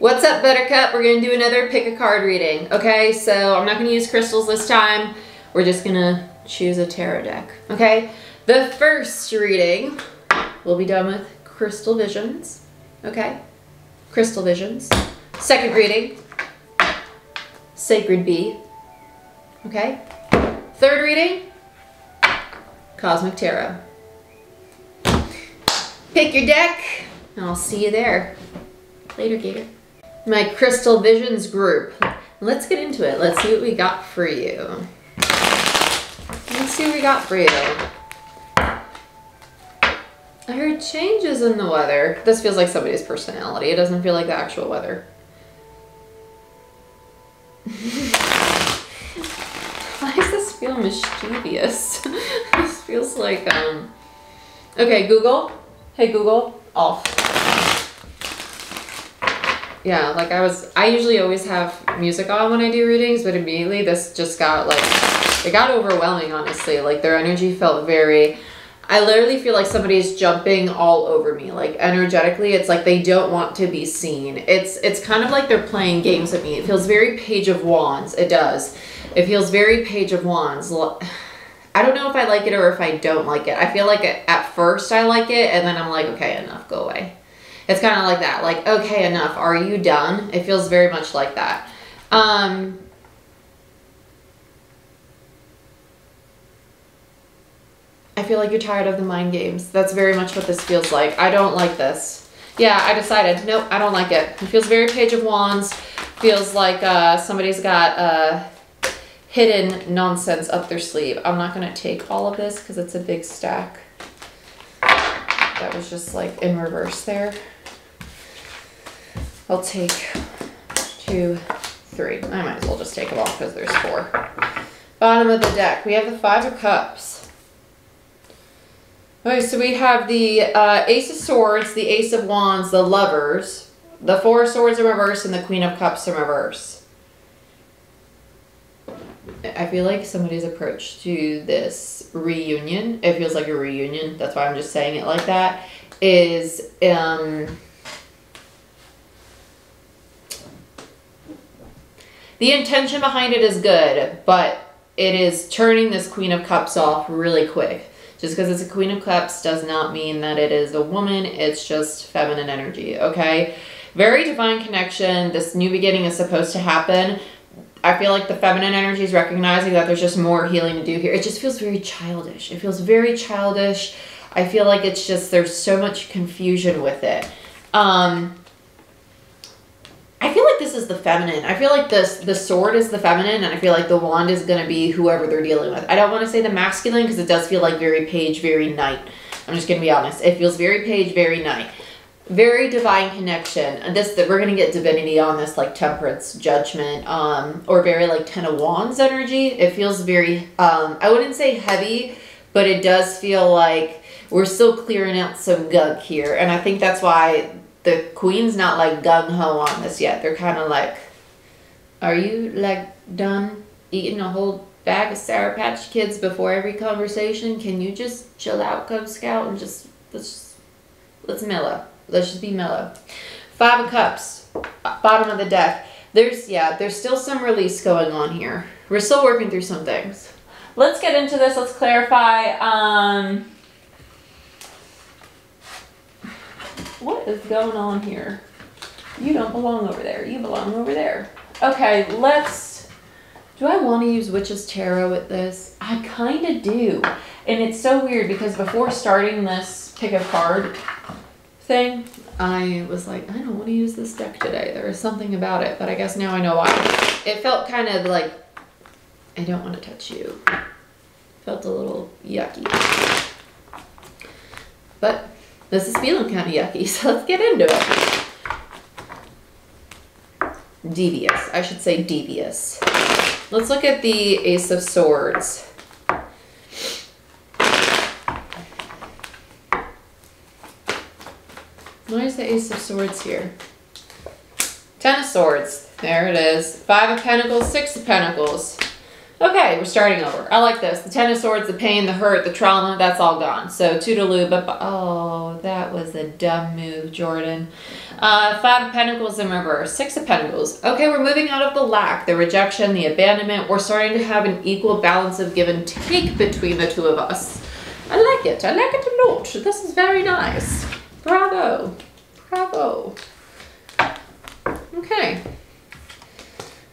What's up, Buttercup? We're going to do another pick a card reading. Okay, so I'm not going to use crystals this time. We're just going to choose a tarot deck. Okay, the first reading, we'll be done with Crystal Visions. Okay, Crystal Visions. Second reading, Sacred Bee. Okay, third reading, Cosmic Tarot. Pick your deck, and I'll see you there. Later, Gator. My Crystal Visions group. Let's get into it. Let's see what we got for you. Let's see what we got for you. I heard changes in the weather. This feels like somebody's personality. It doesn't feel like the actual weather. Why does this feel mischievous? This feels like, okay, Google. Hey, Google, off. Yeah, like I usually always have music on when I do readings, but immediately this just got like, it got overwhelming, honestly. Like their energy felt very, I literally feel like somebody's jumping all over me. Like energetically, it's like they don't want to be seen. It's kind of like they're playing games with me. It feels very Page of Wands. It does. It feels very Page of Wands. I don't know if I like it or if I don't like it. I feel like at first I like it, and then I'm like, okay, enough, go away. It's kind of like that. Like, okay, enough. Are you done? It feels very much like that. I feel like you're tired of the mind games. That's very much what this feels like. I don't like this. Yeah, I decided. Nope, I don't like it. It feels very Page of Wands. Feels like somebody's got hidden nonsense up their sleeve. I'm not going to take all of this because it's a big stack. That was just like in reverse there. I'll take 2, 3. I might as well just take them all because there's 4. Bottom of the deck, we have the 5 of Cups. Okay, so we have the Ace of Swords, the Ace of Wands, the Lovers, the 4 of Swords in reverse, and the Queen of Cups in reverse. I feel like somebody's approach to this reunion, it feels like a reunion, that's why I'm just saying it like that, is the intention behind it is good, but it is turning this Queen of Cups off really quick. Just because it's a Queen of Cups does not mean that it is a woman. It's just feminine energy, okay? Very divine connection. This new beginning is supposed to happen. I feel like the feminine energy is recognizing that there's just more healing to do here. It just feels very childish. It feels very childish. I feel like it's just, there's so much confusion with it. I feel like this is the feminine. I feel like the sword is the feminine, and I feel like the wand is going to be whoever they're dealing with. I don't want to say the masculine because it does feel like very Page, very Knight. I'm just going to be honest. It feels very Page, very Knight. Very divine connection. And we're going to get divinity on this, like Temperance, Judgment, or very like 10 of Wands energy. It feels very, I wouldn't say heavy, but it does feel like we're still clearing out some gunk here. And I think that's why the Queen's not like gung-ho on this yet. They're kind of like, are you like done eating a whole bag of Sour Patch Kids before every conversation? Can you just chill out, Cub Scout, and let's mellow. Let's just be mellow. 5 of Cups, bottom of the deck. There's still some release going on here. We're still working through some things. Let's get into this. Let's clarify. What is going on here? You don't belong over there. You belong over there. Okay, do I want to use Witch's Tarot with this? I kind of do. And it's so weird because before starting this pick a card thing, I was like, I don't want to use this deck today. There is something about it, but I guess now I know why. It felt kind of like, I don't want to touch you. Felt a little yucky. But this is feeling kind of yucky, so let's get into it. Devious. I should say devious. Let's look at the Ace of Swords. Why is the Ace of Swords here? 10 of Swords. There it is. 5 of Pentacles, 6 of Pentacles. Okay, we're starting over. I like this. The Ten of Swords, the pain, the hurt, the trauma, that's all gone. So toodaloo, but oh, that was a dumb move, Jordan. Five of Pentacles in reverse. Six of Pentacles. Okay, we're moving out of the lack, the rejection, the abandonment. We're starting to have an equal balance of give and take between the two of us. I like it. I like it a lot. This is very nice. Bravo. Bravo. Okay.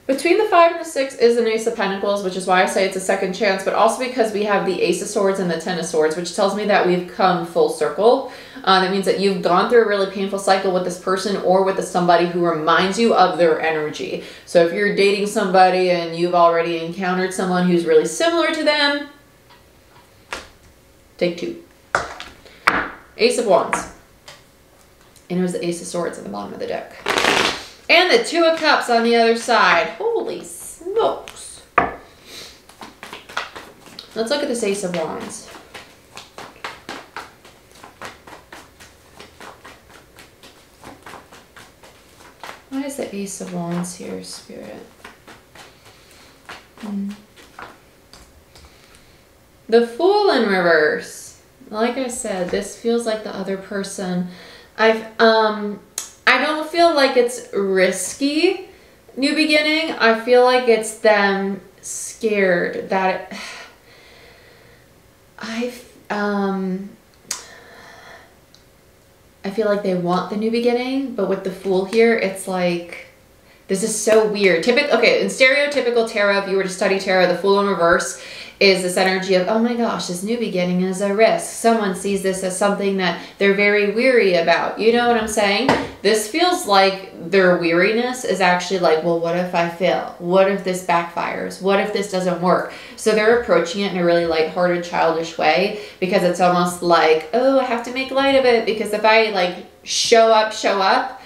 Between the 5 and the 6 is an Ace of Pentacles, which is why I say it's a second chance, but also because we have the Ace of Swords and the Ten of Swords, which tells me that we've come full circle. That means that you've gone through a really painful cycle with this person or with somebody who reminds you of their energy. So if you're dating somebody and you've already encountered someone who's really similar to them, take 2. Ace of Wands. And it was the Ace of Swords at the bottom of the deck. And the Two of Cups on the other side. Holy smokes. Let's look at this Ace of Wands. Why is the Ace of Wands here, Spirit? The Fool in reverse. Like I said, this feels like the other person. I don't feel like it's risky new beginning. I feel like it's them scared that I feel like they want the new beginning, but with the Fool here, it's like, this is so weird. Okay, in stereotypical tarot, if you were to study tarot, the Fool in reverse is this energy of, oh my gosh, this new beginning is a risk. Someone sees this as something that they're very weary about. You know what I'm saying? This feels like their weariness is actually like, well, what if I fail? What if this backfires? What if this doesn't work? So they're approaching it in a really lighthearted, childish way, because it's almost like, oh, I have to make light of it, because if I like show up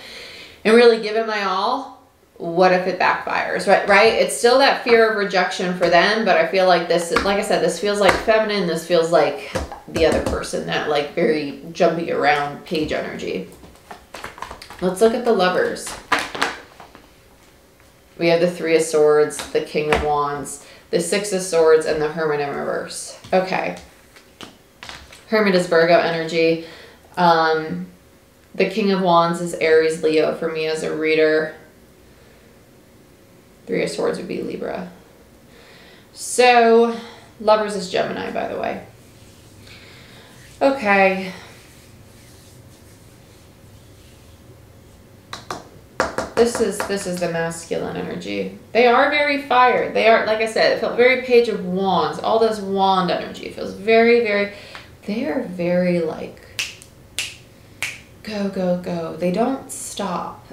and really give it my all, what if it backfires, right? It's still that fear of rejection for them, but I feel like this, like I said, this feels like feminine. This feels like the other person, that like very jumpy around page energy. Let's look at the Lovers. We have the Three of Swords, the King of Wands, the Six of Swords, and the Hermit in reverse. Okay. Hermit is Virgo energy. The King of Wands is Aries, Leo for me as a reader. Three of Swords would be Libra. So, Lovers is Gemini, by the way. Okay. This is the masculine energy. They are very fired. They are, like I said, it felt very Page of Wands. All this wand energy. It feels very, very, they are very like, go, go, go. They don't stop.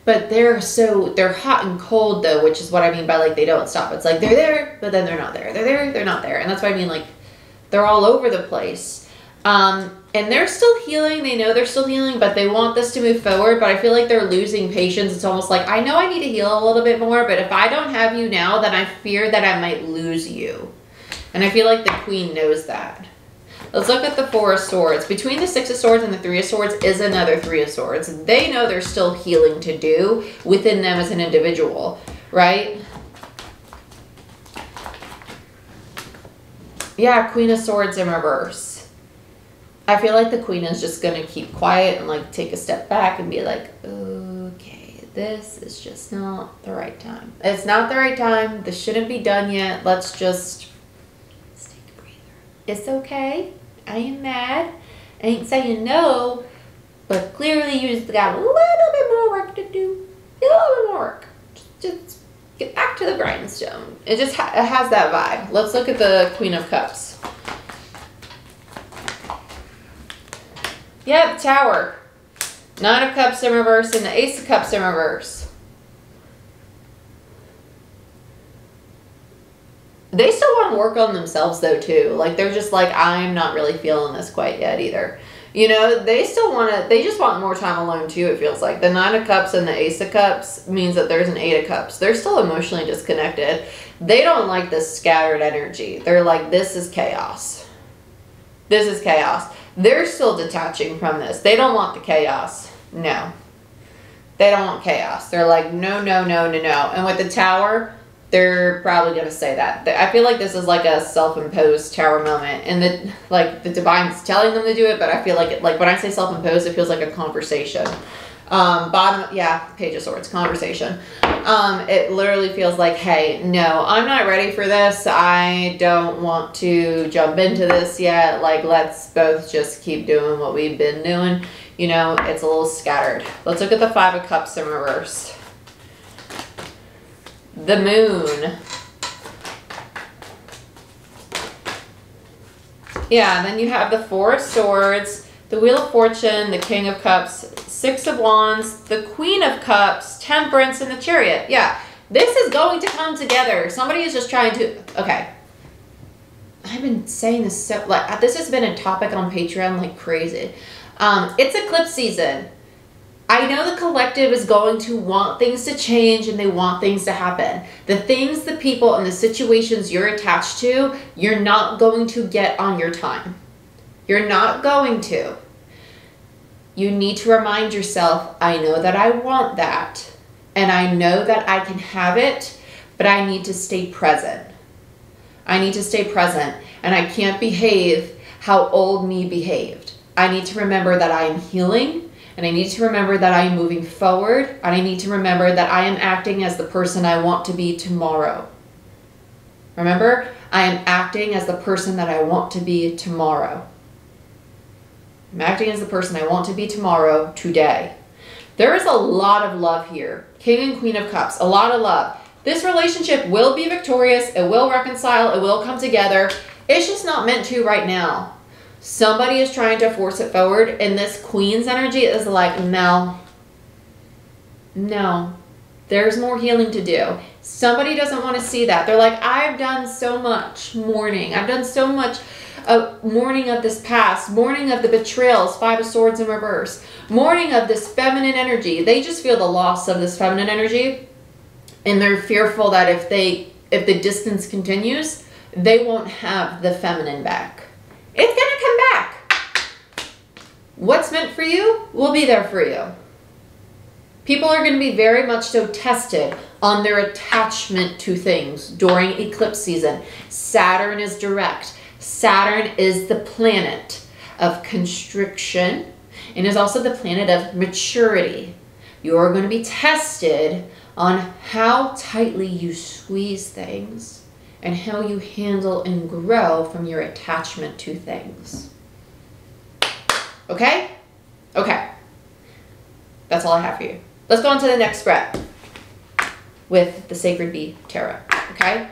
But they're hot and cold though, which is what I mean by like they don't stop. It's like they're there, but then they're not there. They're there, they're not there. And that's what I mean, like they're all over the place. And they're still healing. They know they're still healing, but they want this to move forward. But I feel like they're losing patience. It's almost like, I know I need to heal a little bit more, but if I don't have you now, then I fear that I might lose you. And I feel like the Queen knows that. Let's look at the Four of Swords. Between the Six of Swords and the Three of Swords is another Three of Swords. They know there's still healing to do within them as an individual, right? Yeah, Queen of Swords in reverse. I feel like the Queen is just going to keep quiet and like take a step back and be like, okay, this is just not the right time. It's not the right time. This shouldn't be done yet. Let's just take a breather. It's okay. I ain't mad. I ain't saying no, but clearly you just got a little bit more work to do. A little bit more work. Just get back to the grindstone. It just it has that vibe. Let's look at the Queen of Cups. Yep, Tower. Nine of Cups in reverse and the Ace of Cups in reverse. They still want to work on themselves though too. Like they're just like, I'm not really feeling this quite yet either. You know, they still want to, they just want more time alone too, it feels like. The Nine of Cups and the Ace of Cups means that there's an Eight of Cups. They're still emotionally disconnected. They don't like this scattered energy. They're like, this is chaos. This is chaos. They're still detaching from this. They don't want the chaos. No. They don't want chaos. They're like, no, no, no, no, no. And with the Tower, they're probably going to say that. I feel like this is like a self-imposed tower moment, and that like the divine's telling them to do it, but I feel like like when I say self-imposed, it feels like a conversation. Bottom, yeah, Page of Swords, conversation. It literally feels like, hey, no, I'm not ready for this. I don't want to jump into this yet. Like, let's both just keep doing what we've been doing. You know, it's a little scattered. Let's look at the Five of Cups in reverse. The Moon. Yeah, and then you have the Four of Swords, the Wheel of Fortune, the King of Cups, Six of Wands, the Queen of Cups, Temperance, and the Chariot. Yeah, this is going to come together. Somebody is just trying to... Okay. I've been saying this so... Like, this has been a topic on Patreon like crazy. It's eclipse season. I know the collective is going to want things to change and they want things to happen. The things, the people, and the situations you're attached to, you're not going to get on your time. You're not going to. You need to remind yourself, I know that I want that, and I know that I can have it, but I need to stay present. I need to stay present, and I can't behave how old me behaved. I need to remember that I am healing, and I need to remember that I am moving forward, and I need to remember that I am acting as the person I want to be tomorrow. Remember, I am acting as the person that I want to be tomorrow. I'm acting as the person I want to be tomorrow, today. There is a lot of love here. King and Queen of Cups, a lot of love. This relationship will be victorious. It will reconcile. It will come together. It's just not meant to right now. Somebody is trying to force it forward, and this Queen's energy is like, no. No. There's more healing to do. Somebody doesn't want to see that. They're like, I've done so much mourning. I've done so much mourning of this past, mourning of the betrayals, Five of Swords in reverse, mourning of this feminine energy. They just feel the loss of this feminine energy, and they're fearful that if the distance continues, they won't have the feminine back. It's gonna come back. What's meant for you will be there for you. People are going to be very much so tested on their attachment to things during eclipse season. Saturn is direct. Saturn is the planet of constriction and is also the planet of maturity. You're going to be tested on how tightly you squeeze things and how you handle and grow from your attachment to things. Okay? Okay. That's all I have for you. Let's go on to the next spread with the Sacred Bee Tarot. Okay?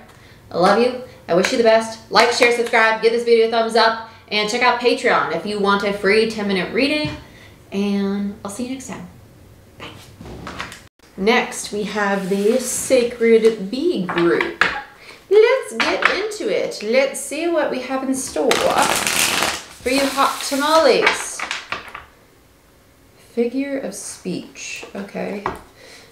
I love you. I wish you the best. Like, share, subscribe, give this video a thumbs up, and check out Patreon if you want a free 10-minute reading. And I'll see you next time. Bye. Next, we have the Sacred Bee group. Let's get into it. Let's see what we have in store for you hot tamales. Figure of speech. Okay.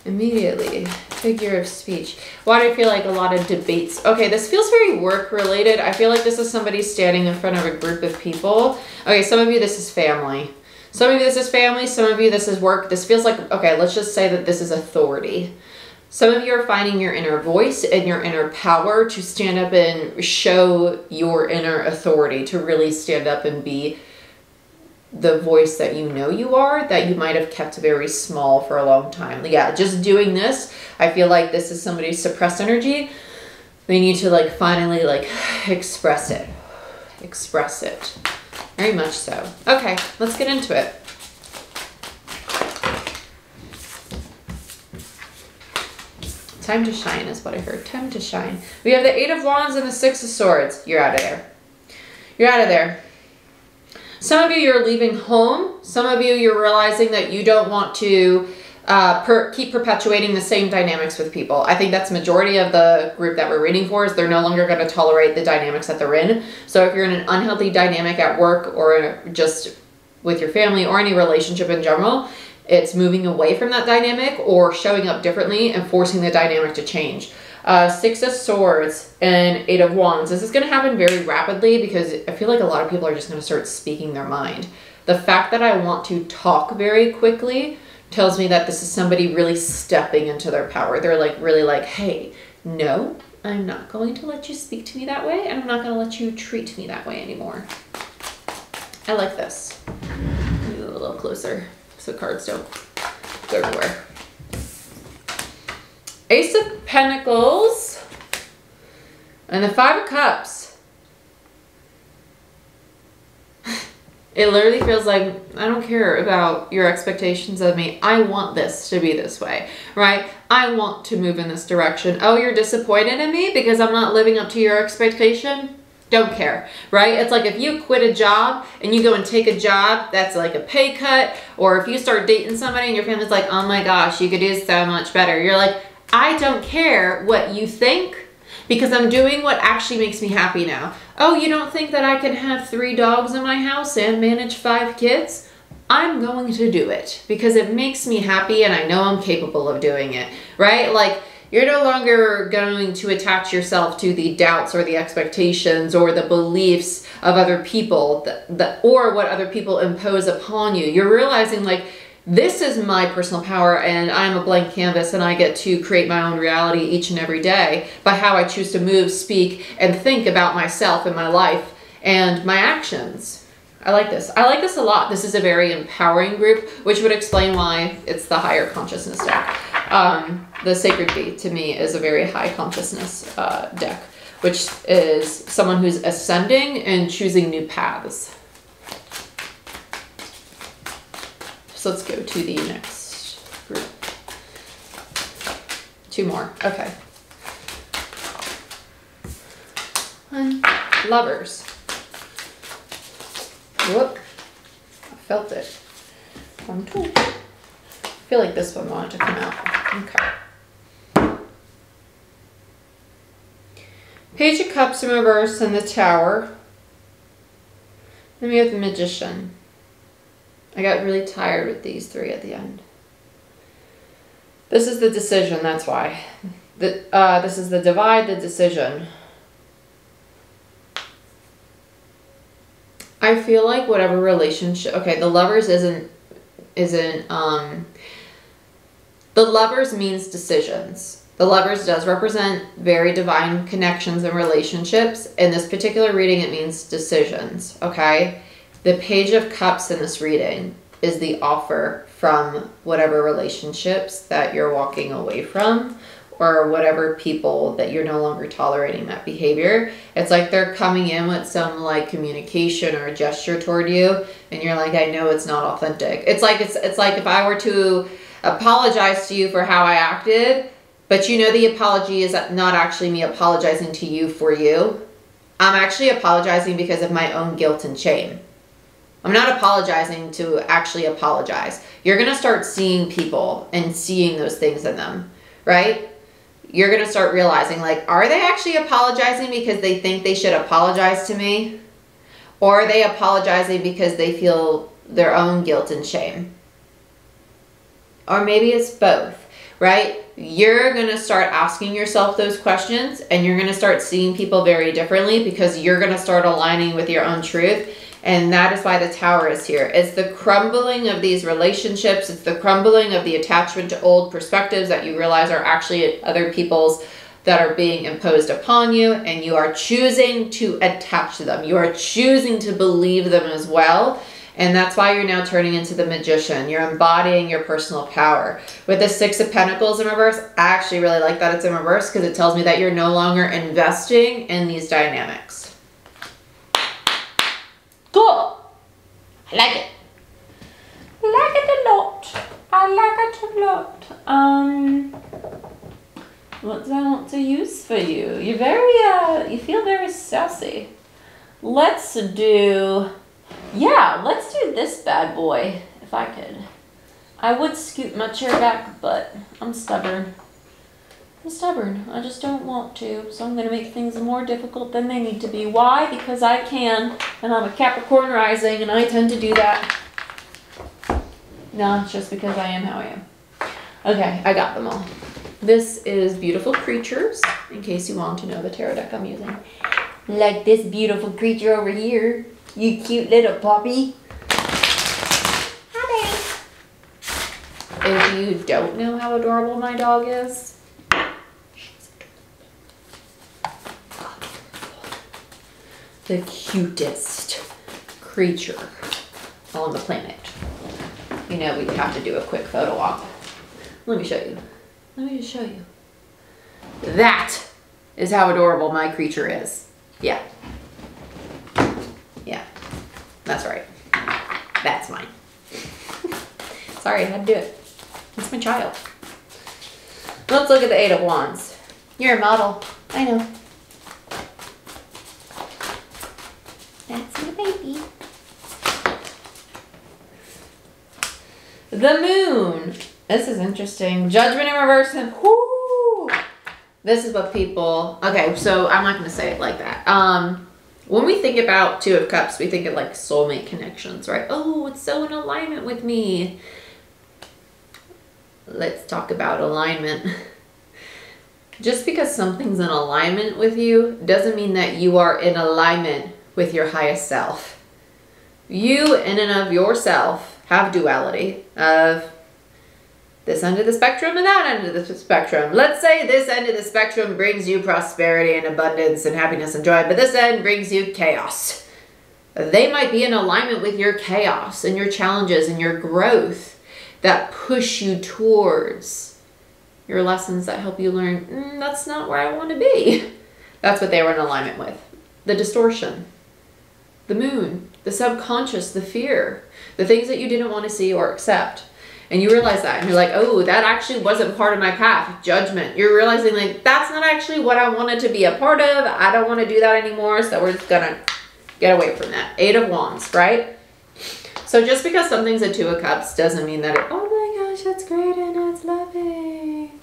Immediately. Figure of speech. Why do I feel like a lot of debates? Okay, this feels very work related. I feel like this is somebody standing in front of a group of people. Okay, some of you this is family. Some of you this is family. Some of you this is work. This feels like, okay, let's just say that this is authority. Some of you are finding your inner voice and your inner power to stand up and show your inner authority, to really stand up and be the voice that you know you are, that you might have kept very small for a long time. Yeah, just doing this, I feel like this is somebody's suppressed energy. They need to like finally like express it. Express it. Very much so. Okay, let's get into it. Time to shine is what I heard. Time to shine. We have the Eight of Wands and the Six of Swords. You're out of there. You're out of there. Some of you, you're leaving home. Some of you, you're realizing that you don't want to keep perpetuating the same dynamics with people. I think that's majority of the group that we're reading for, is they're no longer going to tolerate the dynamics that they're in. So if you're in an unhealthy dynamic at work or just with your family or any relationship in general, it's moving away from that dynamic or showing up differently and forcing the dynamic to change. Six of Swords and Eight of Wands. This is going to happen very rapidly because I feel like a lot of people are just going to start speaking their mind. The fact that I want to talk very quickly tells me that this is somebody really stepping into their power. They're like really like, hey, no, I'm not going to let you speak to me that way, and I'm not going to let you treat me that way anymore. I like this. Move a little closer so cards don't go everywhere. Ace of Pentacles and the Five of Cups. It literally feels like, I don't care about your expectations of me. I want this to be this way, right? I want to move in this direction. Oh, you're disappointed in me because I'm not living up to your expectation? Don't care, right? It's like if you quit a job and you go and take a job that's like a pay cut, or if you start dating somebody and your family's like, oh my gosh, you could do so much better. You're like, I don't care what you think because I'm doing what actually makes me happy now. Oh, you don't think that I can have 3 dogs in my house and manage 5 kids? I'm going to do it because it makes me happy and I know I'm capable of doing it, right? Like, you're no longer going to attach yourself to the doubts or the expectations or the beliefs of other people or what other people impose upon you. You're realizing, like, this is my personal power and I'm a blank canvas and I get to create my own reality each and every day by how I choose to move, speak, and think about myself and my life and my actions. I like this. I like this a lot. This is a very empowering group, which would explain why it's the higher consciousness deck. The Sacred Bee, to me, is a very high consciousness deck, which is someone who's ascending and choosing new paths. So let's go to the next group. 2 more. Okay. Lovers. Whoop. I felt it. 1, 2. I feel like this one wanted to come out. Okay. Page of Cups in reverse and the Tower. Then we have the Magician. I got really tired with these 3 at the end. This is the decision, that's why. This is the divide, the decision. I feel like whatever relationship, okay, the Lovers the Lovers means decisions. The Lovers does represent very divine connections and relationships. In this particular reading, it means decisions, okay? The Page of Cups in this reading is the offer from whatever relationships that you're walking away from or whatever people that you're no longer tolerating that behavior. It's like they're coming in with some like communication or a gesture toward you and you're like, I know it's not authentic. It's like if I were to apologize to you for how I acted, but you know the apology is not actually me apologizing to you for you. I'm actually apologizing because of my own guilt and shame. I'm not apologizing to actually apologize. You're going to start seeing people and seeing those things in them, right? You're going to start realizing, like, are they actually apologizing because they think they should apologize to me? Or are they apologizing because they feel their own guilt and shame? Or maybe it's both, right? You're going to start asking yourself those questions and you're going to start seeing people very differently because you're going to start aligning with your own truth. And that is why the Tower is here. It's the crumbling of these relationships. It's the crumbling of the attachment to old perspectives that you realize are actually other people's that are being imposed upon you. And you are choosing to attach to them. You are choosing to believe them as well. And that's why you're now turning into the Magician. You're embodying your personal power. With the 6 of Pentacles in reverse, I actually really like that it's in reverse because it tells me that you're no longer investing in these dynamics. Cool. I like it. I like it a lot. I like it a lot. What do I want to use for you? You're very, you feel very sassy. Let's do this bad boy, if I could. I would scoot my chair back, but I'm stubborn. I just don't want to. So I'm going to make things more difficult than they need to be. Why? Because I can. And I'm a Capricorn rising and I tend to do that. No, it's just because I am how I am. Okay, I got them all. This is Beautiful Creatures, in case you want to know the tarot deck I'm using. Like this beautiful creature over here. You cute little puppy. Hi, babe. If you don't know how adorable my dog is, the cutest creature on the planet. You know, we have to do a quick photo op. Let me show you. Let me just show you. That is how adorable my creature is. Yeah. Yeah. That's right. That's mine. Sorry, I had to do it. It's my child. Let's look at the Eight of Wands. You're a model. I know. That's my baby. The Moon. This is interesting. Judgment in reverse and whoo. This is what people, okay, so I'm not going to say it like that. When we think about Two of Cups, we think of like soulmate connections, right? Oh, it's so in alignment with me. Let's talk about alignment. Just because something's in alignment with you doesn't mean that you are in alignment with your highest self. You in and of yourself have duality of this end of the spectrum and that end of the spectrum. Let's say this end of the spectrum brings you prosperity and abundance and happiness and joy, but this end brings you chaos. They might be in alignment with your chaos and your challenges and your growth that push you towards your lessons that help you learn, that's not where I want to be. That's what they were in alignment with. The distortion, the moon, the subconscious, the fear, the things that you didn't want to see or accept. And you realize that, and you're like, oh, that actually wasn't part of my path. Judgment. You're realizing, like, that's not actually what I wanted to be a part of. I don't want to do that anymore, so we're just gonna get away from that. Eight of Wands, right? So just because something's a Two of Cups doesn't mean that oh my gosh, that's great and it's loving.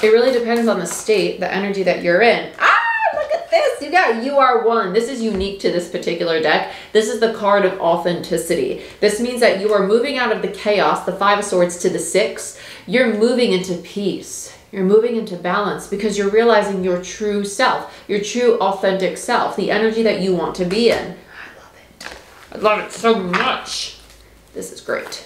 It really depends on the state, the energy that you're in. Look at this. You are one. This is unique to this particular deck. This is the card of authenticity. This means that you are moving out of the chaos, the Five of Swords, to the Six. You're moving into peace. You're moving into balance because you're realizing your true self, your true authentic self, the energy that you want to be in. I love it. I love it so much. This is great.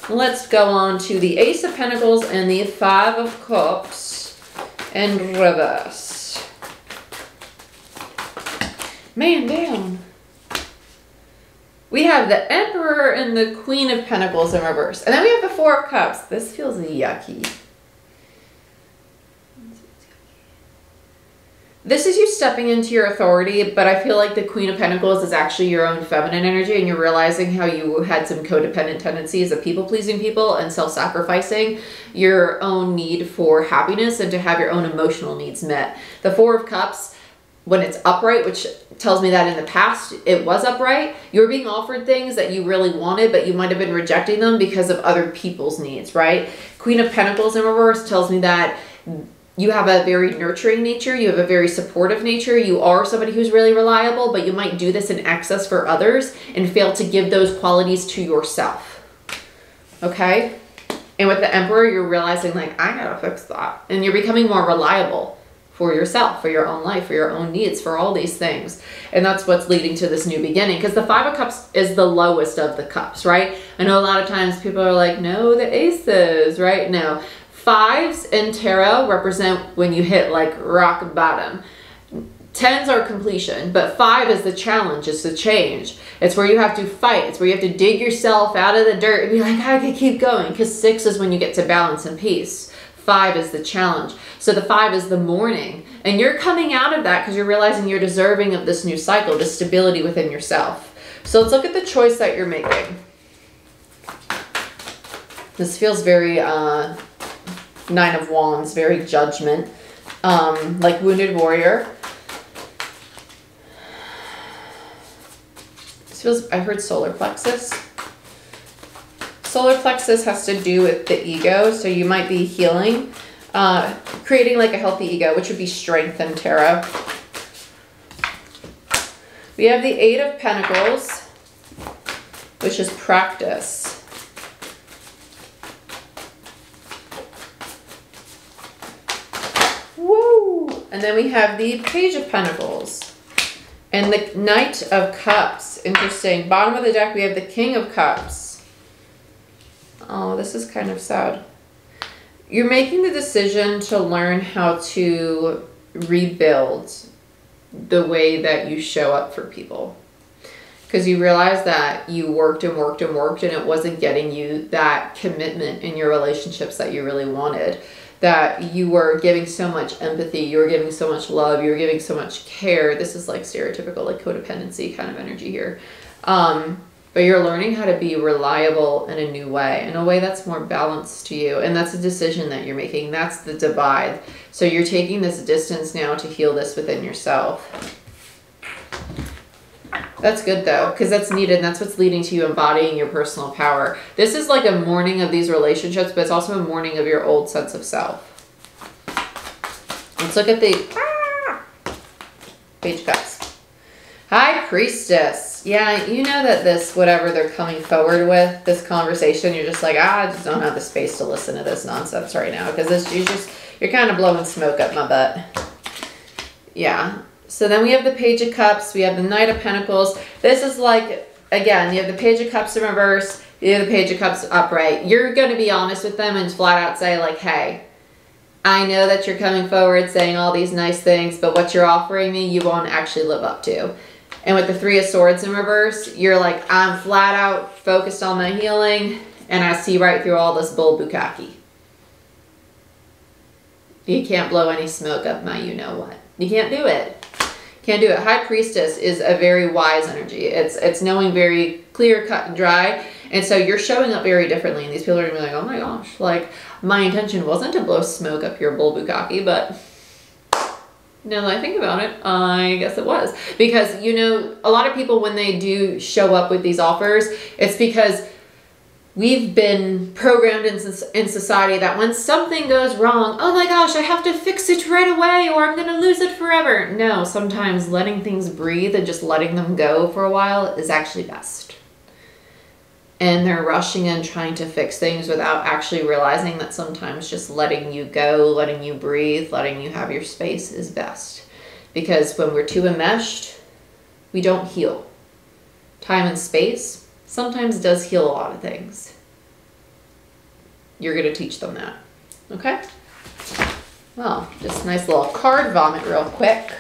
Let's go on to the Ace of Pentacles and the Five of Cups in reverse. Man down. We have the Emperor and the Queen of Pentacles in reverse. And then we have the Four of Cups. This feels yucky. This is you stepping into your authority, but I feel like the Queen of Pentacles is actually your own feminine energy, and you're realizing how you had some codependent tendencies of people-pleasing people and self-sacrificing your own need for happiness and to have your own emotional needs met. The Four of Cups, when it's upright, which tells me that in the past it was upright, you're being offered things that you really wanted, but you might have been rejecting them because of other people's needs, right? Queen of Pentacles in reverse tells me that you have a very nurturing nature. You have a very supportive nature. You are somebody who's really reliable, but you might do this in excess for others and fail to give those qualities to yourself. Okay? And with the Emperor, you're realizing, like, I gotta fix that. And you're becoming more reliable for yourself, for your own life, for your own needs, for all these things. And that's what's leading to this new beginning. Because the Five of Cups is the lowest of the cups, right? I know a lot of times people are like, no, the aces, right? No. Fives in tarot represent when you hit like rock bottom. Tens are completion, but five is the challenge, it's the change. It's where you have to fight. It's where you have to dig yourself out of the dirt and be like, I can keep going. Because six is when you get to balance and peace. Five is the challenge. So the five is the mourning. And you're coming out of that because you're realizing you're deserving of this new cycle, this stability within yourself. So let's look at the choice that you're making. This feels very Nine of Wands, very judgment, like Wounded Warrior. This feels, I heard solar plexus. Solar plexus has to do with the ego, so you might be healing, creating like a healthy ego, which would be strength in tarot. We have the Eight of Pentacles, which is practice. And then we have the Page of Pentacles and the Knight of Cups. Interesting. Bottom of the deck, we have the King of Cups. Oh, this is kind of sad. You're making the decision to learn how to rebuild the way that you show up for people. Because you realize that you worked and worked and worked and it wasn't getting you that commitment in your relationships that you really wanted. That you were giving so much empathy, you were giving so much love, you were giving so much care. This is like stereotypical, like codependency kind of energy here. But you're learning how to be reliable in a new way, in a way that's more balanced to you. And that's a decision that you're making. That's the divide. So you're taking this distance now to heal this within yourself. That's good though, because that's needed, and that's what's leading to you embodying your personal power. This is like a mourning of these relationships, but it's also a mourning of your old sense of self. Let's look at the Page of Cups. High Priestess. Yeah, you know that this, whatever they're coming forward with, this conversation, you're just like, I just don't have the space to listen to this nonsense right now, because you're kind of blowing smoke up my butt. Yeah. So then we have the Page of Cups, we have the Knight of Pentacles. This is like, again, you have the Page of Cups in reverse, you have the Page of Cups upright. You're going to be honest with them and flat out say like, hey, I know that you're coming forward saying all these nice things, but what you're offering me, you won't actually live up to. And with the Three of Swords in reverse, you're like, I'm flat out focused on my healing, and I see right through all this bull bukkake. You can't blow any smoke up my you-know-what. You can't do it. Can't do it. High Priestess is a very wise energy. It's knowing very clear, cut, and dry. And so you're showing up very differently. And these people are going to be like, oh my gosh, like my intention wasn't to blow smoke up your bull bukkake, but now that I think about it, I guess it was. Because, you know, a lot of people, when they do show up with these offers, it's because we've been programmed in society that when something goes wrong, oh my gosh, I have to fix it right away or I'm going to lose it forever. No, sometimes letting things breathe and just letting them go for a while is actually best. And they're rushing in trying to fix things without actually realizing that sometimes just letting you go, letting you breathe, letting you have your space is best. Because when we're too enmeshed, we don't heal. Time and space sometimes does heal a lot of things. You're going to teach them that. Okay? Well, just a nice little card vomit real quick.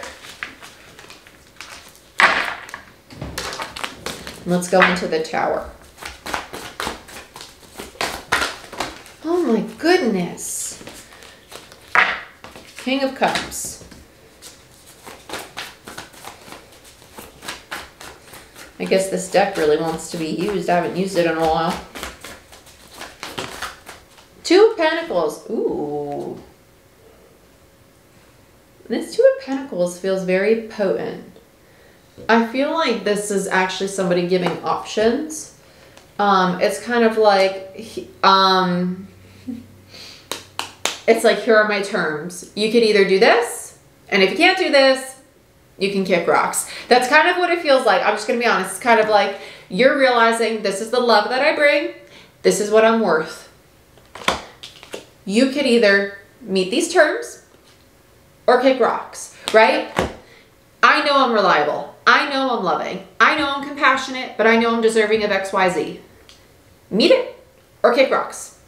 Let's go into the Tower. Oh my goodness. King of Cups. I guess this deck really wants to be used. I haven't used it in a while. Two of Pentacles. Ooh. This Two of Pentacles feels very potent. I feel like this is actually somebody giving options. It's kind of like, it's like, here are my terms. You could either do this, and if you can't do this, you can kick rocks. That's kind of what it feels like. I'm just going to be honest. It's kind of like you're realizing this is the love that I bring. This is what I'm worth. You could either meet these terms or kick rocks, right? I know I'm reliable. I know I'm loving. I know I'm compassionate, but I know I'm deserving of XYZ. Meet it or kick rocks.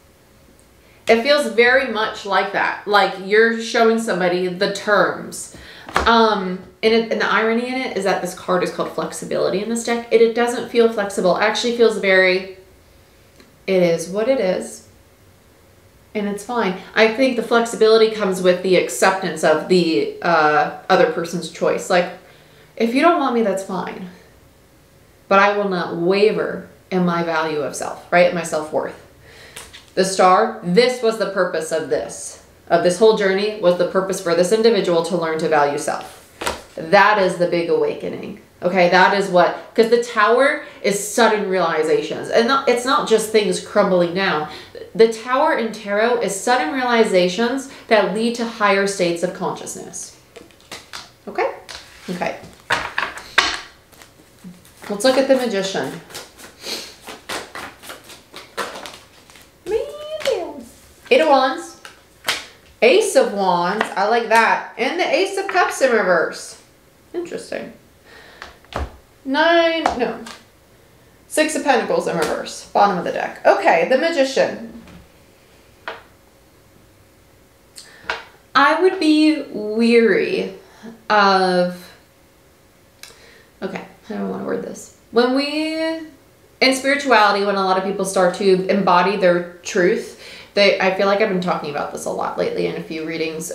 It feels very much like that. Like you're showing somebody the terms. And the irony in it is that this card is called flexibility in this deck. It doesn't feel flexible. It actually feels very, it is what it is. And it's fine. I think the flexibility comes with the acceptance of the other person's choice. Like, if you don't want me, that's fine. But I will not waver in my value of self, right? My self-worth. The Star, this was the purpose of this whole journey, was the purpose for this individual to learn to value self. That is the big awakening. Okay, that is what, because the Tower is sudden realizations. And it's not just things crumbling down. The Tower in Tarot is sudden realizations that lead to higher states of consciousness. Okay? Okay. Let's look at the Magician. Eight of Wands. Ace of Wands. I like that. And the Ace of Cups in reverse. Interesting. Six of Pentacles in reverse. Bottom of the deck. Okay, the Magician. I would be weary of okay, how do I want to word this? When in spirituality, when a lot of people start to embody their truth, I feel like I've been talking about this a lot lately in a few readings.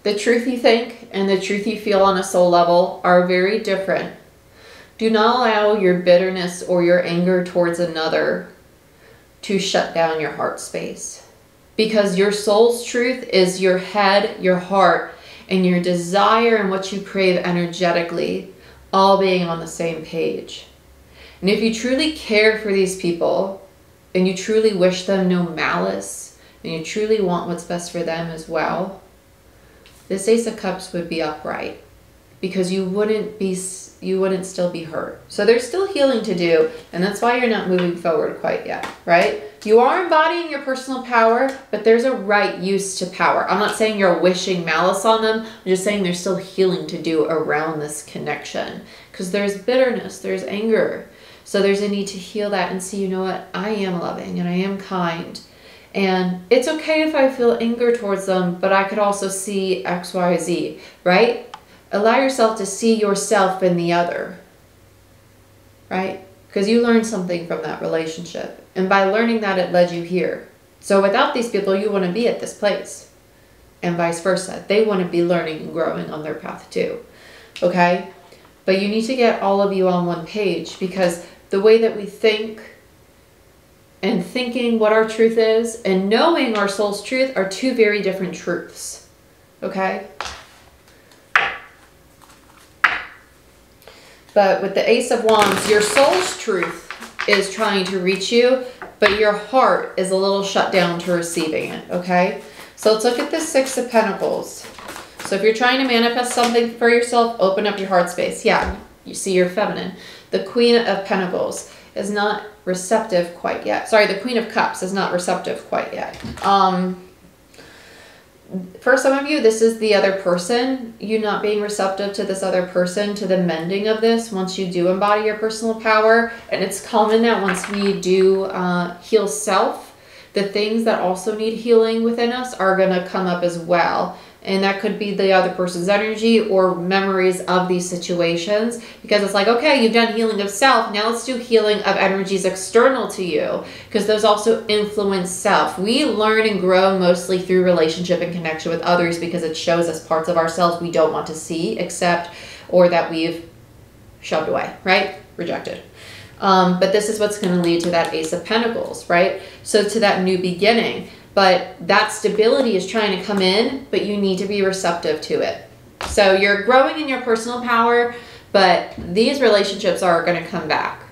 The truth you think and the truth you feel on a soul level are very different. Do not allow your bitterness or your anger towards another to shut down your heart space. Because your soul's truth is your head, your heart, and your desire and what you crave energetically all being on the same page. And if you truly care for these people and you truly wish them no malice and you truly want what's best for them as well, this Ace of Cups would be upright because you wouldn't still be hurt. So there's still healing to do, and that's why you're not moving forward quite yet, right? You are embodying your personal power, but there's a right use to power. I'm not saying you're wishing malice on them. I'm just saying there's still healing to do around this connection because there's bitterness, there's anger. So there's a need to heal that and see, you know what, I am loving and I am kind. And it's okay if I feel anger towards them, but I could also see X, Y, Z, right? Allow yourself to see yourself in the other, right? Because you learned something from that relationship. And by learning that, it led you here. So without these people, you wouldn't be at this place. And vice versa. They want to be learning and growing on their path too. Okay? But you need to get all of you on one page because the way that we think and thinking what our truth is and knowing our soul's truth are two very different truths. Okay? But with the Ace of Wands, your soul's truth is trying to reach you, but your heart is a little shut down to receiving it, okay? So let's look at the Six of Pentacles. So if you're trying to manifest something for yourself, open up your heart space. Yeah, you see you're feminine. The Queen of Pentacles is not receptive quite yet. Sorry, the Queen of Cups is not receptive quite yet. For some of you, this is the other person. You not being receptive to this other person, to the mending of this once you do embody your personal power. And it's common that once we do heal self, the things that also need healing within us are going to come up as well. And that could be the other person's energy or memories of these situations. Because it's like, okay, you've done healing of self. Now let's do healing of energies external to you. Because those also influence self. We learn and grow mostly through relationship and connection with others because it shows us parts of ourselves we don't want to see, accept, or that we've shoved away, right? Rejected. But this is what's going to lead to that Ace of Pentacles, right? So to that new beginning. But that stability is trying to come in, but you need to be receptive to it. So you're growing in your personal power, but these relationships are going to come back.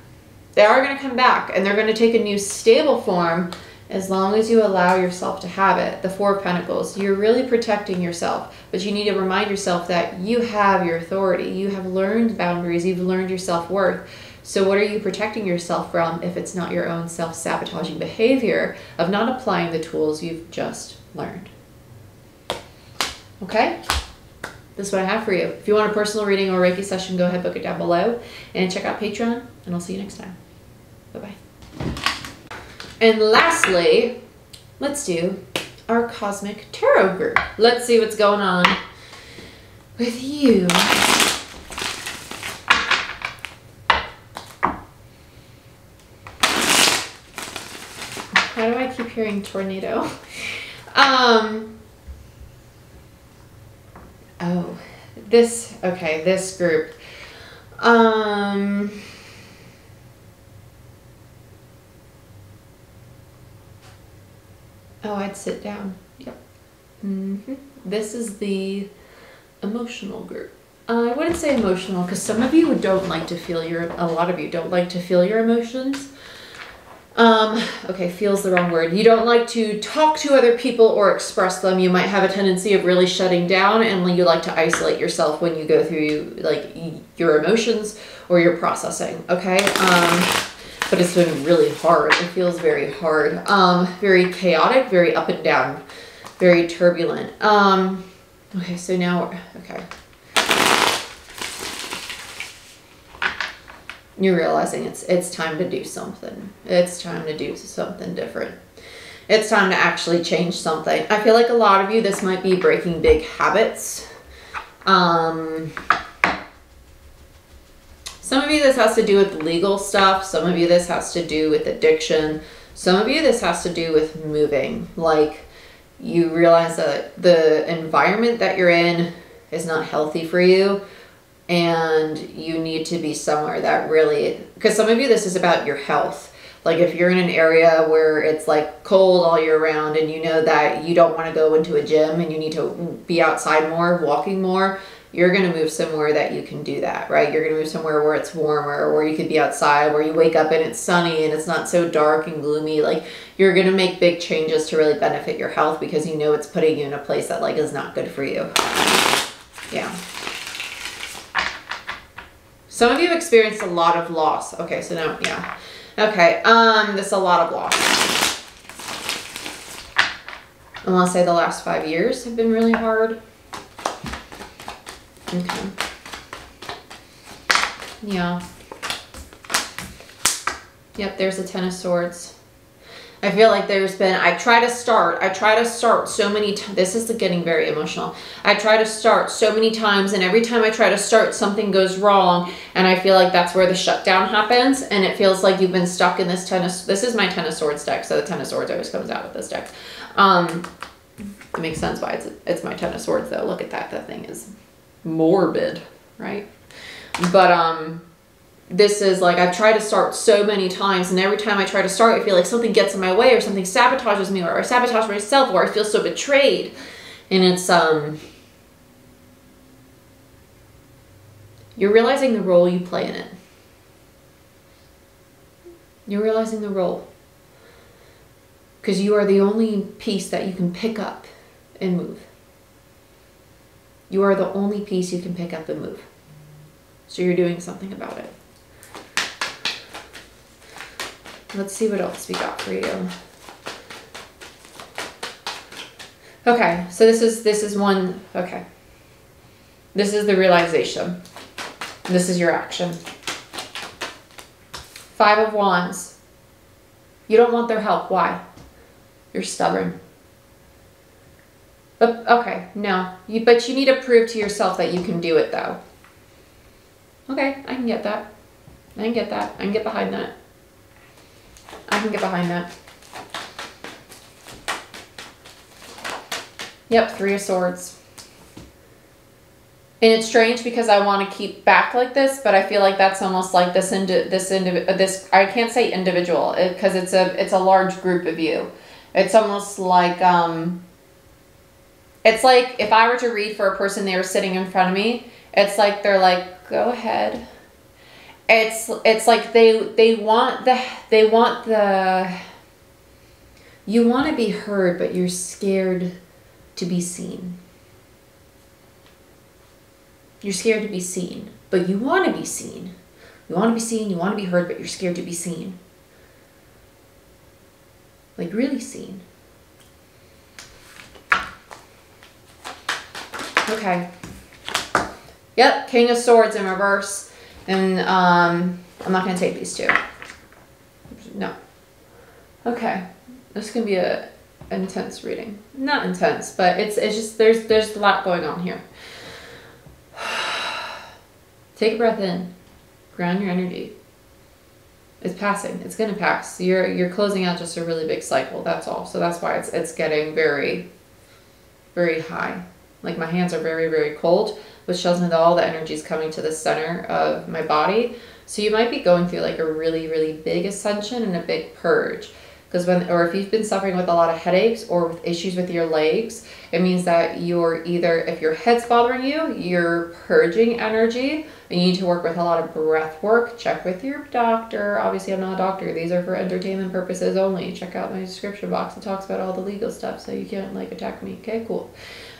They are going to come back, and they're going to take a new stable form as long as you allow yourself to have it. The Four of Pentacles, you're really protecting yourself, but you need to remind yourself that you have your authority. You have learned boundaries. You've learned your self-worth. So what are you protecting yourself from if it's not your own self-sabotaging behavior of not applying the tools you've just learned? Okay? This is what I have for you. If you want a personal reading or Reiki session, go ahead, book it down below. And check out Patreon, and I'll see you next time. Bye-bye. And lastly, let's do our Cosmic Tarot group. Let's see what's going on with you. How do I keep hearing tornado? Oh, this group. Oh, I'd sit down. Yep. This is the emotional group. I wouldn't say emotional because some of you don't like to feel a lot of you don't like to feel your emotions. Okay, feel's the wrong word. You don't like to talk to other people or express them. You might have a tendency of really shutting down, and you like to isolate yourself when you go through like your emotions or your processing, okay? But it's been really hard. It feels very hard. Very chaotic, very up and down, very turbulent. Okay, so now, okay. You're realizing it's time to do something. It's time to do something different. It's time to actually change something. I feel like a lot of you, this might be breaking big habits. Some of you, this has to do with legal stuff. Some of you, this has to do with addiction. Some of you, this has to do with moving. Like, you realize that the environment that you're in is not healthy for you, and you need to be somewhere that really, because some of you, this is about your health. Like, if you're in an area where it's like cold all year round and you know that you don't want to go into a gym and you need to be outside more, walking more, you're going to move somewhere that you can do that, right? You're going to move somewhere where it's warmer, where you could be outside, where you wake up and it's sunny and it's not so dark and gloomy. Like, you're going to make big changes to really benefit your health because you know it's putting you in a place that like is not good for you. Yeah. Some of you have experienced a lot of loss. Okay, so now, yeah. Okay, this is a lot of loss. I want to say the last 5 years have been really hard. Okay. Yeah. Yep, there's a Ten of Swords. I feel like there's been, I try to start so many times. This is getting very emotional. I try to start so many times, and every time I try to start, something goes wrong, and I feel like that's where the shutdown happens, and it feels like you've been stuck in this this is my Ten of Swords deck, so the Ten of Swords always comes out with this deck. It makes sense why it's my Ten of Swords, though. Look at that. That thing is morbid, right? But, this is like, I've tried to start so many times, and every time I try to start, I feel like something gets in my way, or something sabotages me, or I sabotage myself, or I feel so betrayed. And it's, you're realizing the role you play in it. You're realizing the role. Because you are the only piece that you can pick up and move. You are the only piece you can pick up and move. So you're doing something about it. Let's see what else we got for you. Okay, so this is one, okay. This is the realization. This is your action. Five of Wands. You don't want their help. Why? You're stubborn. But, okay, no. But you need to prove to yourself that you can do it, though. Okay, I can get that. I can get that. I can get behind that. I can get behind that. Yep, Three of Swords. And it's strange because I want to keep back like this, but I feel like that's almost like this I can't say individual because it's a large group of you. It's almost like it's like if I were to read for a person, they were sitting in front of me, it's like they're like, go ahead. It's like they want the you want to be heard, but you're scared to be seen. You're scared to be seen, but you want to be seen. You want to be seen, you want to be heard, but you're scared to be seen. Like really seen. Okay. Yep, King of Swords in reverse. And I'm not going to take these two. No. Okay. This can be a intense reading. Not intense, but it's just there's a lot going on here. Take a breath in. Ground your energy. It's passing. It's going to pass. You're closing out just a really big cycle. That's all. So that's why it's getting very, very high. Like my hands are very, very cold, which tells me that all the energy is coming to the center of my body. So you might be going through like a really, really big ascension and a big purge. Because if you've been suffering with a lot of headaches or with issues with your legs, it means that you're either, if your head's bothering you, you're purging energy, and you need to work with a lot of breath work. Check with your doctor. Obviously, I'm not a doctor. These are for entertainment purposes only. Check out my description box. It talks about all the legal stuff, so you can't like attack me. Okay, cool.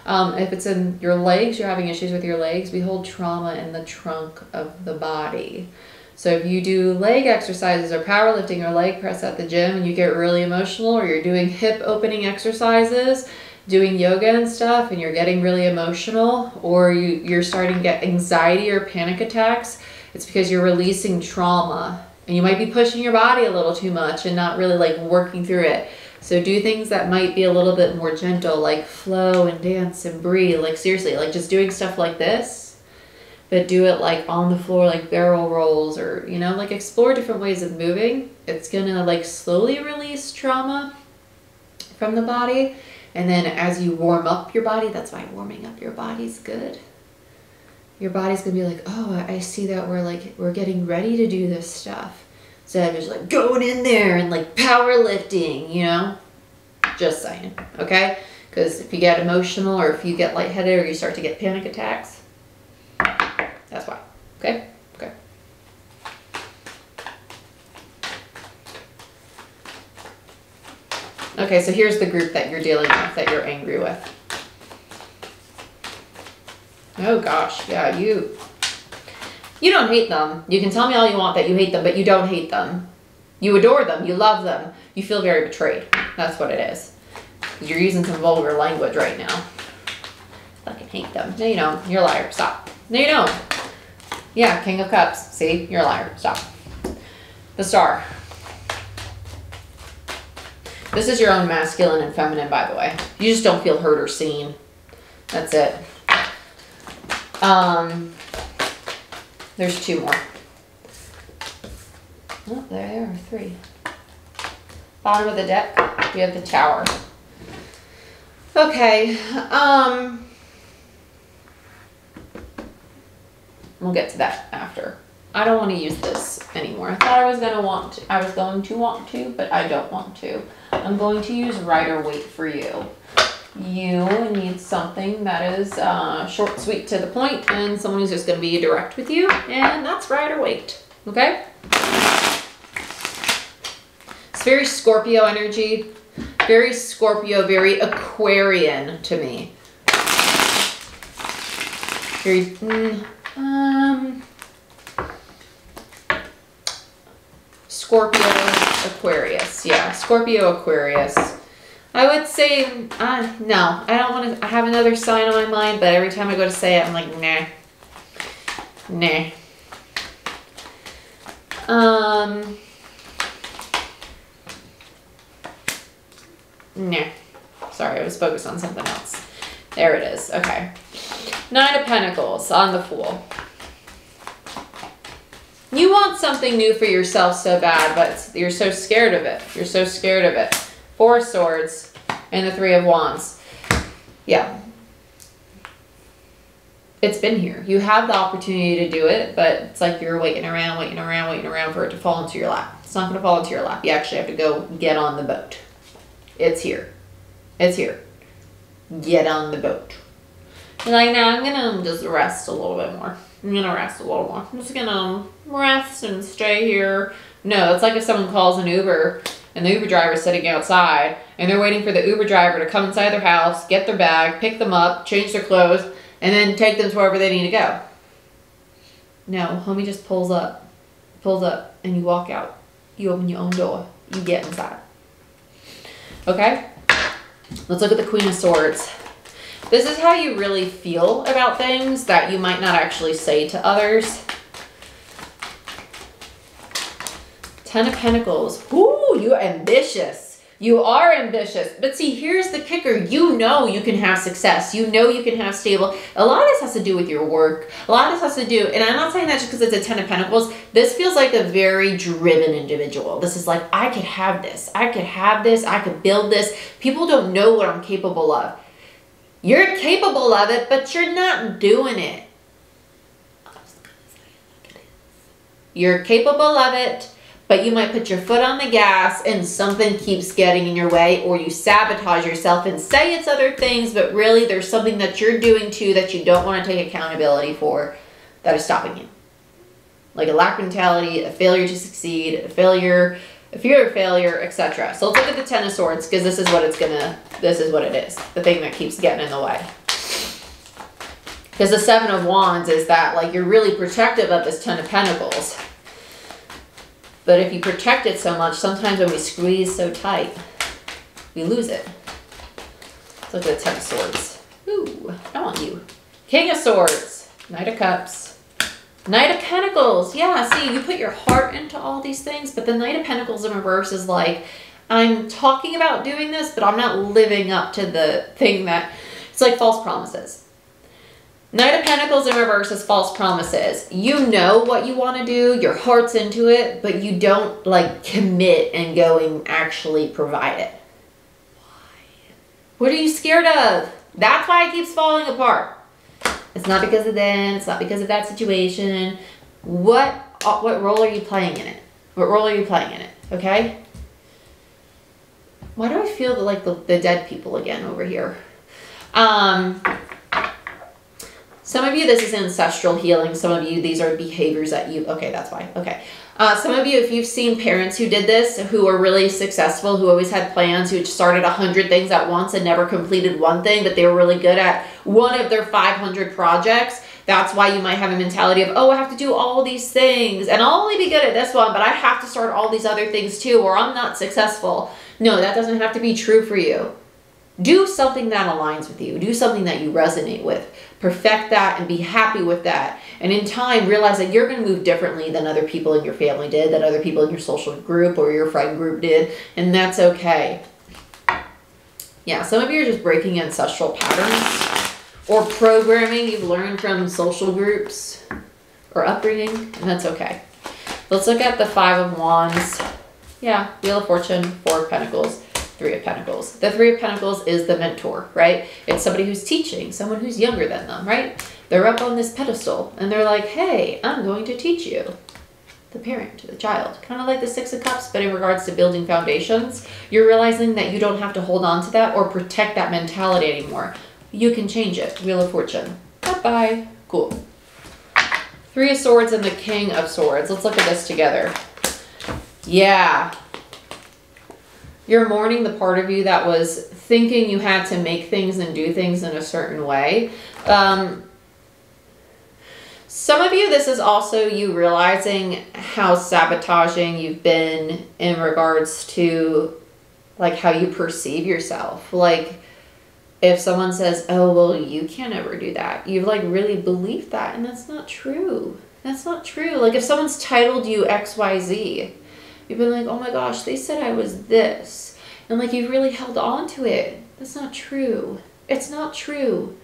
If it's in your legs, you're having issues with your legs, we hold trauma in the trunk of the body. So if you do leg exercises or powerlifting or leg press at the gym and you get really emotional, or you're doing hip opening exercises, doing yoga and stuff, and you're getting really emotional, or you're starting to get anxiety or panic attacks, it's because you're releasing trauma. And you might be pushing your body a little too much and not really like working through it. So do things that might be a little bit more gentle, like flow and dance and breathe. Like seriously, like just doing stuff like this but do it like on the floor, like barrel rolls, or, you know, like explore different ways of moving. It's gonna like slowly release trauma from the body. And then as you warm up your body, that's why warming up your body's good. Your body's gonna be like, oh, I see that we're getting ready to do this stuff. So I'm just like going in there and like powerlifting, you know? Just saying, okay? Because if you get emotional, or if you get lightheaded, or you start to get panic attacks, that's why, okay? Okay. Okay, so here's the group that you're dealing with, that you're angry with. Oh gosh, yeah, you don't hate them. You can tell me all you want that you hate them, but you don't hate them. You adore them, you love them. You feel very betrayed. That's what it is. You're using some vulgar language right now. Fucking hate them. No, you don't. You're a liar. Stop. No, you don't. Yeah, King of Cups. See? You're a liar. Stop. The Star. This is your own masculine and feminine, by the way. You just don't feel heard or seen. That's it. There's 2 more. Oh, there are 3. Bottom of the deck, we have the Tower. Okay, we'll get to that after. I don't want to use this anymore. I thought I was going to want to, but I don't want to. I'm going to use Rider-Waite for you. You need something that is short, sweet, to the point, and someone who's just going to be direct with you, and that's Rider-Waite, okay? It's very Scorpio energy, very Scorpio, very Aquarian to me. Very, Scorpio, Aquarius, yeah, Scorpio, Aquarius. I would say, no, I don't want to, I have another sign on my mind, but every time I go to say it, I'm like, nah. Nah. Sorry, I was focused on something else. There it is, okay. 9 of Pentacles on the Fool. You want something new for yourself so bad, but you're so scared of it. You're so scared of it. 4 of Swords and the 3 of Wands. Yeah. It's been here. You have the opportunity to do it, but it's like you're waiting around for it to fall into your lap. It's not going to fall into your lap. You actually have to go get on the boat. It's here. It's here. Get on the boat. You're like, no, I'm going to just rest a little bit more. I'm going to rest a little more. I'm just going to rest and stay here. No, it's like if someone calls an Uber and the Uber driver is sitting outside and they're waiting for the Uber driver to come inside their house, get their bag, pick them up, change their clothes, and then take them to wherever they need to go. No, homie just pulls up, and you walk out. You open your own door. You get inside. Okay? Let's look at the Queen of Swords. This is how you really feel about things that you might not actually say to others. 10 of Pentacles. Ooh, you're ambitious. You are ambitious. But see, here's the kicker. You know you can have success. You know you can have stable. A lot of this has to do with your work. A lot of this has to do, and I'm not saying that just because it's a 10 of Pentacles. This feels like a very driven individual. This is like, I could have this. I could have this. I could build this. People don't know what I'm capable of. You're capable of it, but you're not doing it. You're capable of it, but you might put your foot on the gas and something keeps getting in your way, or you sabotage yourself and say it's other things, but really there's something that you're doing too that you don't want to take accountability for that is stopping you. Like a lack mentality, a failure to succeed, a fear of failure, etc. So let's look at the 10 of Swords, because this is what it is. The thing that keeps getting in the way. Because the 7 of Wands is that, like, you're really protective of this 10 of Pentacles. But if you protect it so much, sometimes when we squeeze so tight, we lose it. Let's look at the 10 of Swords. Ooh, I want you. King of Swords. Knight of Cups. Knight of Pentacles. Yeah, see, you put your heart into all these things, but the Knight of Pentacles in reverse is like, I'm talking about doing this, but I'm not living up to the thing that, it's like false promises. Knight of Pentacles in reverse is false promises. You know what you want to do, your heart's into it, but you don't like commit and go and actually provide it. Why? What are you scared of? That's why it keeps falling apart. It's not because of them, it's not because of that situation. What role are you playing in it? What role are you playing in it? Okay? Why do I feel like the dead people again over here? Some of you, this is ancestral healing. Some of you, these are behaviors that you, okay, that's why. Okay. Some of you, if you've seen parents who did this, who are really successful, who always had plans, who started 100 things at once and never completed one thing, but they were really good at one of their 500 projects. That's why you might have a mentality of, oh, I have to do all these things and I'll only be good at this one, but I have to start all these other things too, or I'm not successful. No, that doesn't have to be true for you. Do something that aligns with you. Do something that you resonate with. Perfect that and be happy with that. And in time, realize that you're going to move differently than other people in your family did, that other people in your social group or your friend group did. And that's okay. Yeah, some of you are just breaking ancestral patterns or programming you've learned from social groups or upbringing. And that's okay. Let's look at the Five of Wands. Yeah, Wheel of Fortune, Four of Pentacles. Three of Pentacles. The Three of Pentacles is the mentor, right? It's somebody who's teaching, someone who's younger than them, right? They're up on this pedestal and they're like, hey, I'm going to teach you. The parent to the child. Kind of like the Six of Cups, but in regards to building foundations, you're realizing that you don't have to hold on to that or protect that mentality anymore. You can change it. Wheel of Fortune. Bye-bye. Cool. Three of Swords and the King of Swords. Let's look at this together. Yeah. You're mourning the part of you that was thinking you had to make things and do things in a certain way. Some of you, this is also you realizing how sabotaging you've been in regards to like how you perceive yourself. Like if someone says, oh, well, you can't ever do that. You've like really believed that. And that's not true. That's not true. Like if someone's titled you XYZ, you've been like, oh my gosh, they said I was this. And like you've really held on to it. That's not true. It's not true.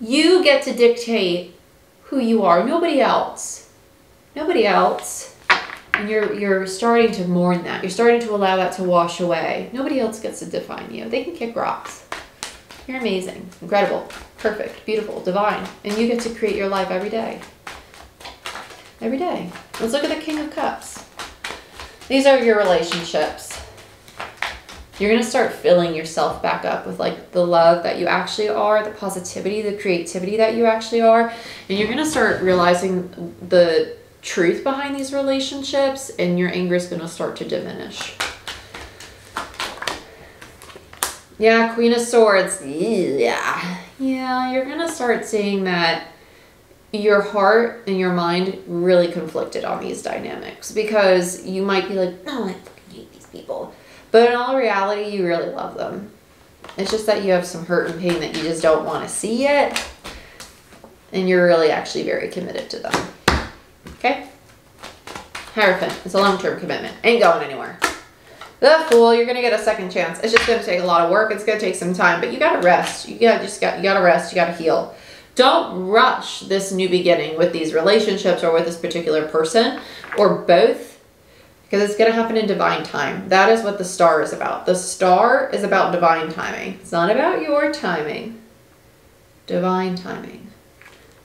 You get to dictate who you are. Nobody else. Nobody else. And you're starting to mourn that. You're starting to allow that to wash away. Nobody else gets to define you. They can kick rocks. You're amazing. Incredible. Perfect. Beautiful. Divine. And you get to create your life every day. Every day. Let's look at the King of Cups. These are your relationships. You're going to start filling yourself back up with like the love that you actually are, the positivity, the creativity that you actually are. And you're going to start realizing the truth behind these relationships and your anger is going to start to diminish. Yeah, Queen of Swords. Yeah. Yeah, you're going to start seeing that your heart and your mind really conflicted on these dynamics because you might be like, oh, I fucking hate these people. But in all reality, you really love them. It's just that you have some hurt and pain that you just don't want to see yet. And you're really actually very committed to them. Okay? Hierophant. It's a long-term commitment. Ain't going anywhere. The Fool. You're going to get a second chance. It's just going to take a lot of work. It's going to take some time. But you got to rest. You got to rest. You got to heal. Don't rush this new beginning with these relationships or with this particular person or both, because it's going to happen in divine time. That is what the Star is about. The Star is about divine timing. It's not about your timing. Divine timing.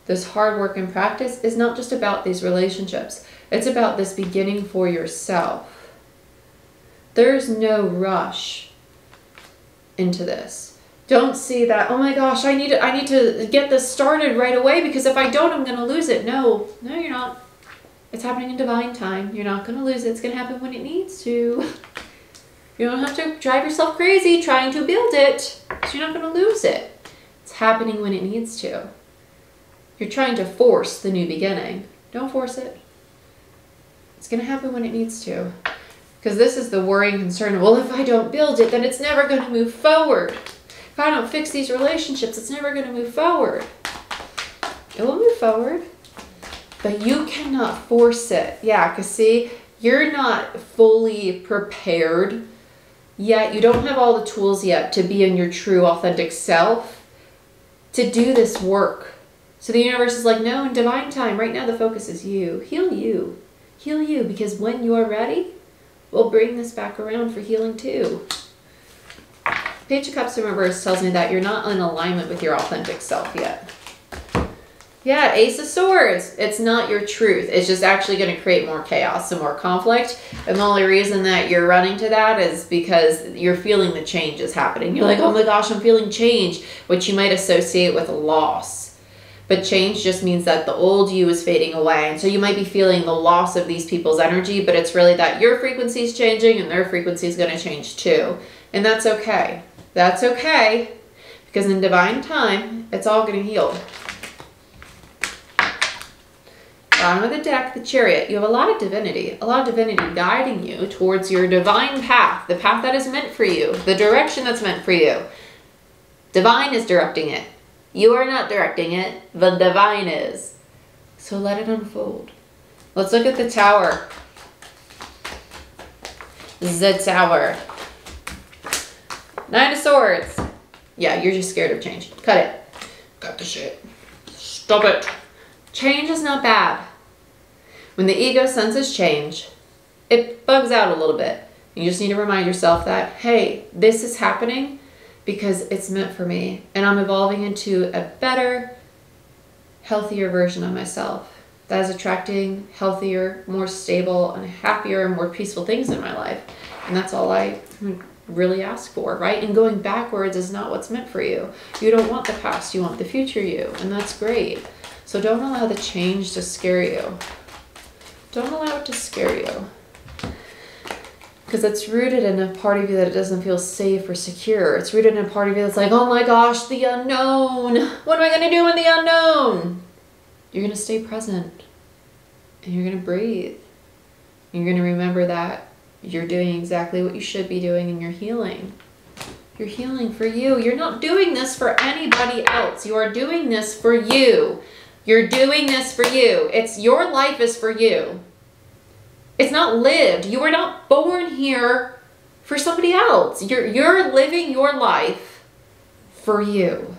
This hard work and practice is not just about these relationships. It's about this beginning for yourself. There's no rush into this. Don't see that, oh my gosh, I need to get this started right away because if I don't, I'm going to lose it. No, you're not. It's happening in divine time. You're not going to lose it. It's going to happen when it needs to. You don't have to drive yourself crazy trying to build it. So you're not going to lose it. It's happening when it needs to. You're trying to force the new beginning. Don't force it. It's going to happen when it needs to. Because this is the worrying concern. Well, if I don't build it, then it's never going to move forward. If I don't fix these relationships, it's never going to move forward. It will move forward. But you cannot force it. Yeah, because see, you're not fully prepared yet. You don't have all the tools yet to be in your true, authentic self to do this work. So the universe is like, no, in divine time, right now the focus is you. Heal you. Heal you, because when you're ready, we'll bring this back around for healing too. Page of Cups in reverse tells me that you're not in alignment with your authentic self yet. Yeah, Ace of Swords. It's not your truth. It's just actually going to create more chaos and more conflict. And the only reason that you're running to that is because you're feeling the change is happening. You're like, oh my gosh, I'm feeling change, which you might associate with loss. But change just means that the old you is fading away. And so you might be feeling the loss of these people's energy, but it's really that your frequency is changing and their frequency is going to change too. And that's okay. That's okay. Because in divine time, it's all going to heal. Bottom of the deck, the Chariot. You have a lot of divinity guiding you towards your divine path, the path that is meant for you, the direction that's meant for you. Divine is directing it. You are not directing it, the divine is. So let it unfold. Let's look at the Tower. The Tower. Nine of Swords. Yeah, you're just scared of change. Cut it. Cut the shit. Stop it. Change is not bad. When the ego senses change, it bugs out a little bit. You just need to remind yourself that, hey, this is happening because it's meant for me. And I'm evolving into a better, healthier version of myself that is attracting healthier, more stable, and happier, and more peaceful things in my life. And that's all I really ask for, right? And going backwards is not what's meant for you. You don't want the past, you want the future you. And that's great. So don't allow the change to scare you. Don't allow it to scare you. Because it's rooted in a part of you that doesn't feel safe or secure. It's rooted in a part of you that's like, oh my gosh, the unknown. What am I going to do in the unknown? You're going to stay present. And you're going to breathe. You're going to remember that you're doing exactly what you should be doing and you're healing. You're healing for you. You're not doing this for anybody else. You are doing this for you. You're doing this for you. It's your life is for you. It's not lived. You were not born here for somebody else. You're living your life for you.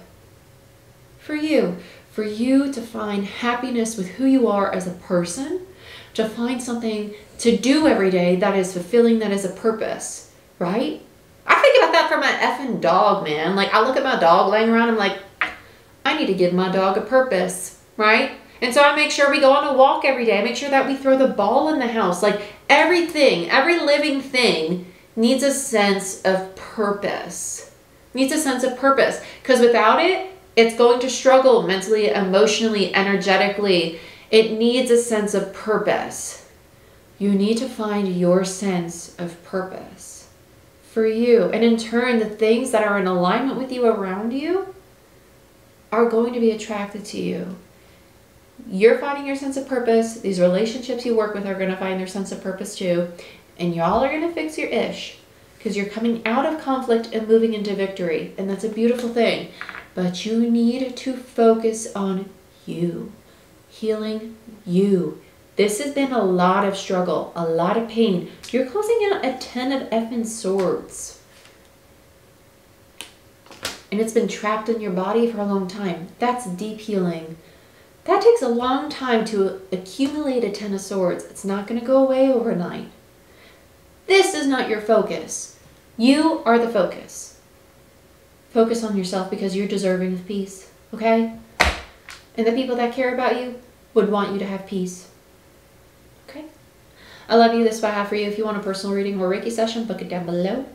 For you. For you to find happiness with who you are as a person. To find something to do every day that is fulfilling, that is a purpose. Right? I think about that for my effing dog, man. Like, I look at my dog laying around, I'm like, I need to give my dog a purpose. Right? And so I make sure we go on a walk every day. I make sure that we throw the ball in the house. Like everything, every living thing needs a sense of purpose. Needs a sense of purpose. Because without it, it's going to struggle mentally, emotionally, energetically. It needs a sense of purpose. You need to find your sense of purpose for you. And in turn, the things that are in alignment with you around you are going to be attracted to you. You're finding your sense of purpose. These relationships you work with are going to find their sense of purpose too. And y'all are going to fix your ish. Because you're coming out of conflict and moving into victory. And that's a beautiful thing. But you need to focus on you. Healing you. This has been a lot of struggle. A lot of pain. You're closing out a 10 of effing swords. And it's been trapped in your body for a long time. That's deep healing. That takes a long time to accumulate a 10 of swords. It's not going to go away overnight. This is not your focus. You are the focus. Focus on yourself because you're deserving of peace, okay? And the people that care about you would want you to have peace, okay? I love you. This is what I have for you. If you want a personal reading or Reiki session, book it down below.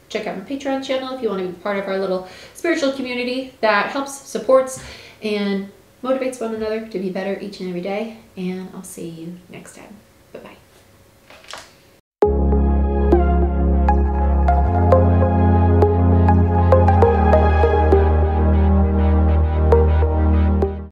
Check out my Patreon channel if you want to be part of our little spiritual community that helps, supports, and motivates one another to be better each and every day. And I'll see you next time. Bye-bye.